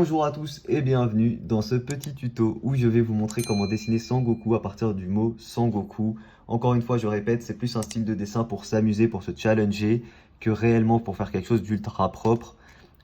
Bonjour à tous et bienvenue dans ce petit tuto où je vais vous montrer comment dessiner Sangoku à partir du mot Sangoku. Encore une fois, je répète, c'est plus un style de dessin pour s'amuser, pour se challenger, que réellement pour faire quelque chose d'ultra propre.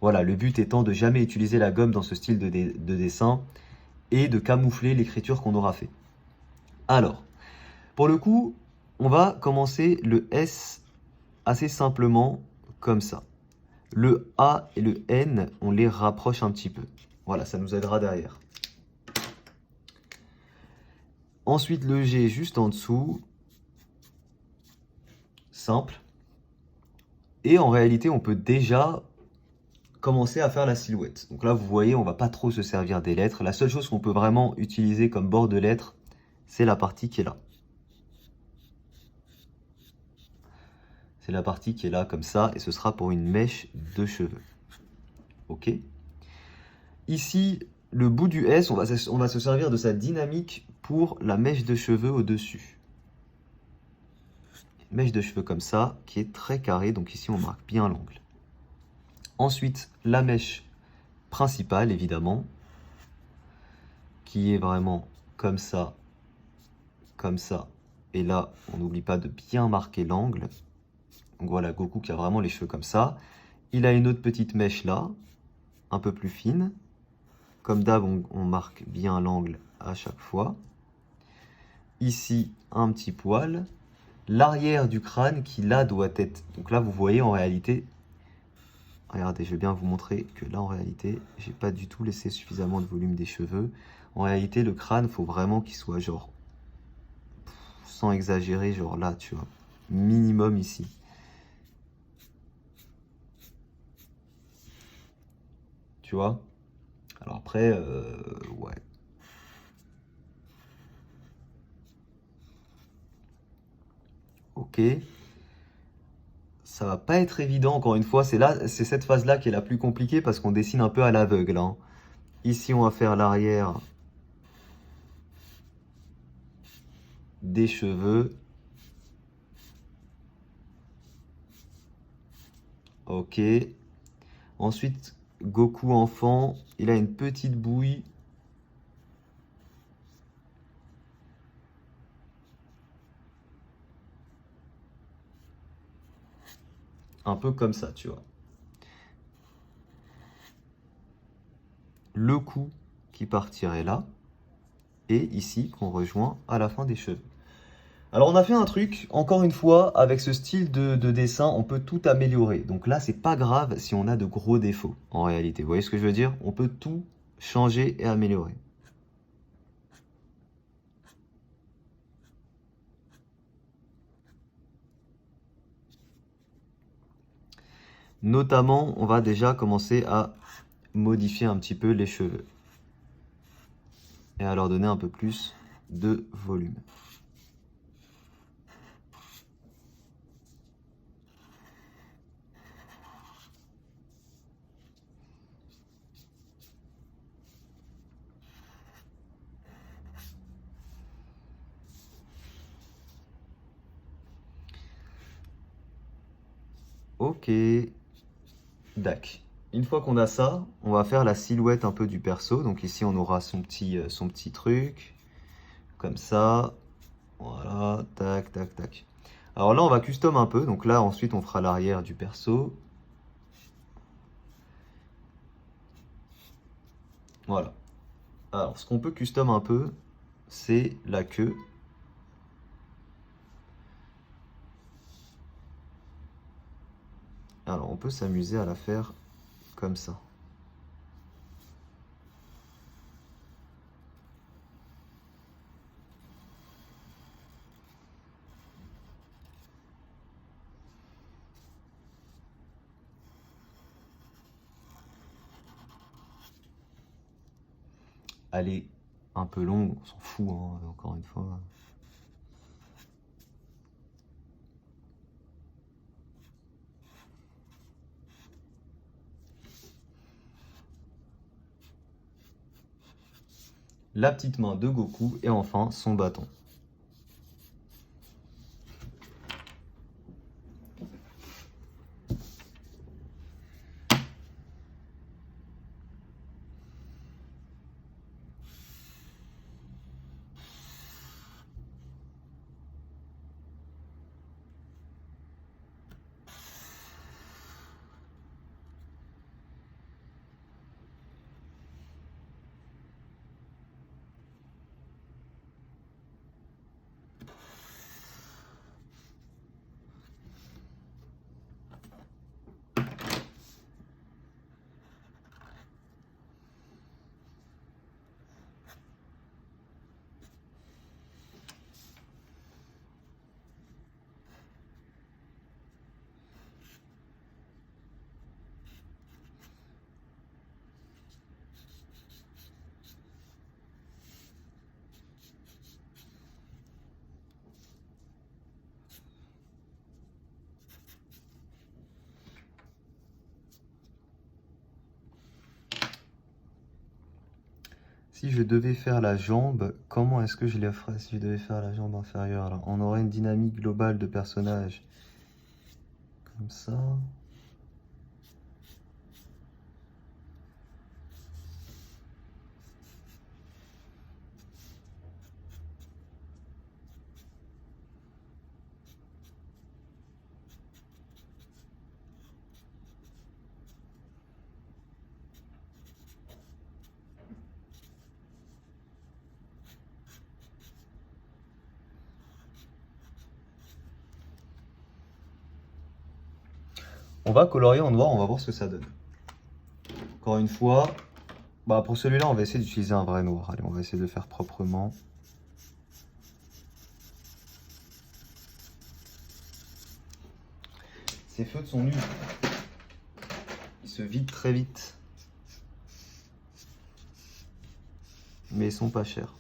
Voilà, le but étant de jamais utiliser la gomme dans ce style de dessin et de camoufler l'écriture qu'on aura fait. Alors, pour le coup, on va commencer le S assez simplement comme ça. Le A et le N, on les rapproche un petit peu. Voilà, ça nous aidera derrière. Ensuite, le G juste en dessous. Simple. Et en réalité, on peut déjà commencer à faire la silhouette. Donc là, vous voyez, on va pas trop se servir des lettres. La seule chose qu'on peut vraiment utiliser comme bord de lettres, c'est la partie qui est là. C'est la partie qui est là comme ça, et ce sera pour une mèche de cheveux. Ok. Ici, le bout du S, on va se servir de sa dynamique pour la mèche de cheveux au-dessus. Une mèche de cheveux comme ça, qui est très carrée, donc ici on marque bien l'angle. Ensuite, la mèche principale, évidemment, qui est vraiment comme ça, et là, on n'oublie pas de bien marquer l'angle. Donc voilà, Goku qui a vraiment les cheveux comme ça. Il a une autre petite mèche là, un peu plus fine. Comme d'hab, on marque bien l'angle à chaque fois. Ici, un petit poil. L'arrière du crâne qui là doit être... Donc là, vous voyez en réalité... Regardez, je vais bien vous montrer que là, en réalité, j'ai pas du tout laissé suffisamment de volume des cheveux. En réalité, le crâne, faut vraiment qu'il soit genre... Sans exagérer, genre là, tu vois. Minimum ici. Tu vois? Alors après, ouais. Ok. Ça va pas être évident, encore une fois. C'est cette phase-là qui est la plus compliquée parce qu'on dessine un peu à l'aveugle, hein. Ici, on va faire l'arrière des cheveux. Ok. Ensuite, Goku enfant, il a une petite bouille. Un peu comme ça, tu vois. Le cou qui partirait là. Et ici, qu'on rejoint à la fin des cheveux. Alors on a fait un truc, encore une fois, avec ce style de dessin, on peut tout améliorer. Donc là, c'est pas grave si on a de gros défauts, en réalité. Vous voyez ce que je veux dire? On peut tout changer et améliorer. Notamment, on va déjà commencer à modifier un petit peu les cheveux. Et à leur donner un peu plus de volume. Ok, dac. Une fois qu'on a ça, on va faire la silhouette un peu du perso. Donc ici, on aura son petit truc, comme ça. Voilà, tac, tac, tac. Alors là, on va custom un peu. Donc là, ensuite, on fera l'arrière du perso. Voilà. Alors, ce qu'on peut custom un peu, c'est la queue. Alors, on peut s'amuser à la faire comme ça. Elle est un peu longue, on s'en fout, hein, encore une fois. La petite main de Goku et enfin son bâton. si je devais faire la jambe, comment est-ce que je la ferais si je devais faire la jambe inférieure? Alors, on aurait une dynamique globale de personnage comme ça. On va colorier en noir, on va voir ce que ça donne. Encore une fois, bah pour celui-là, on va essayer d'utiliser un vrai noir. Allez, on va essayer de le faire proprement. Ces feutres sont nuls. Ils se vident très vite. Mais ils sont pas chers.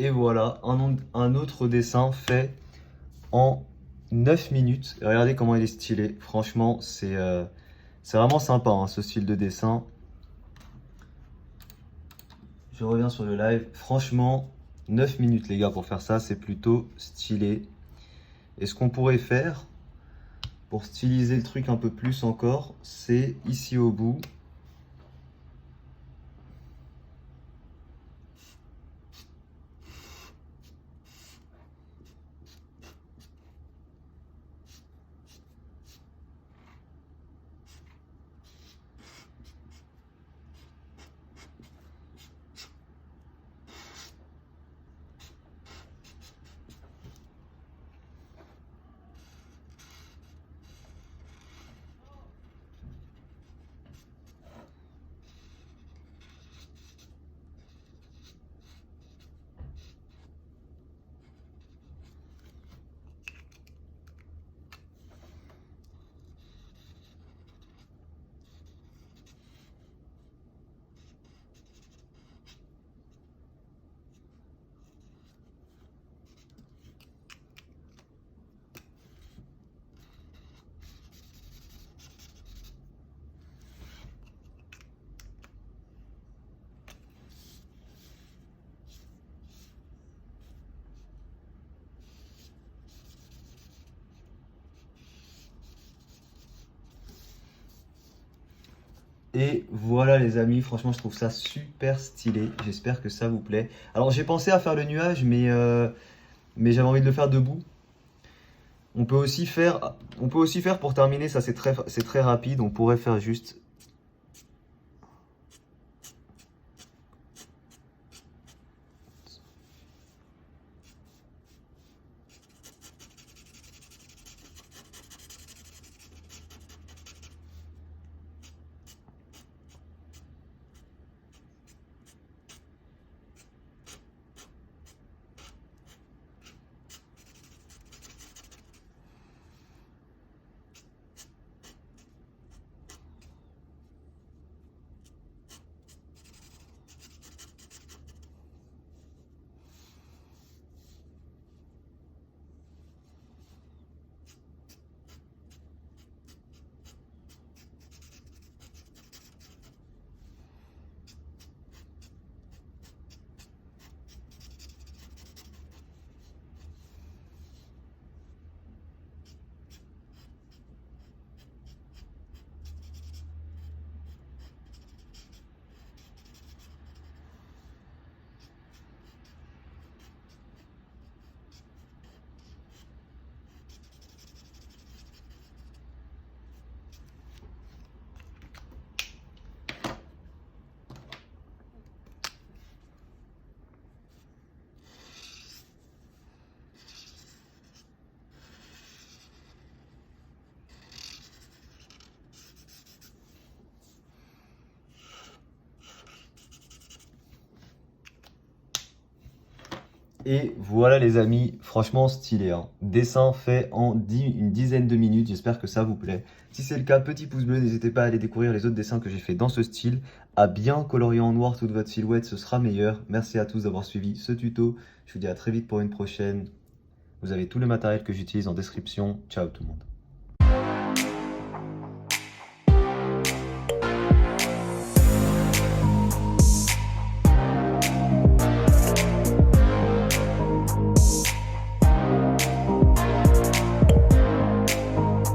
Et voilà, un autre dessin fait en 9 minutes. Et regardez comment il est stylé. Franchement, c'est vraiment sympa hein, ce style de dessin. Je reviens sur le live. Franchement, 9 minutes les gars pour faire ça, c'est plutôt stylé. Et ce qu'on pourrait faire pour styliser le truc un peu plus encore, c'est ici au bout. Et voilà les amis, franchement je trouve ça super stylé, j'espère que ça vous plaît. Alors j'ai pensé à faire le nuage mais j'avais envie de le faire debout. On peut aussi faire pour terminer, ça c'est très rapide, on pourrait faire juste Et voilà les amis, franchement stylé, hein. Dessin fait en une dizaine de minutes, j'espère que ça vous plaît. Si c'est le cas, petit pouce bleu, n'hésitez pas à aller découvrir les autres dessins que j'ai fait dans ce style. À bien colorier en noir toute votre silhouette, ce sera meilleur. Merci à tous d'avoir suivi ce tuto. Je vous dis à très vite pour une prochaine. Vous avez tout le matériel que j'utilise en description. Ciao tout le monde.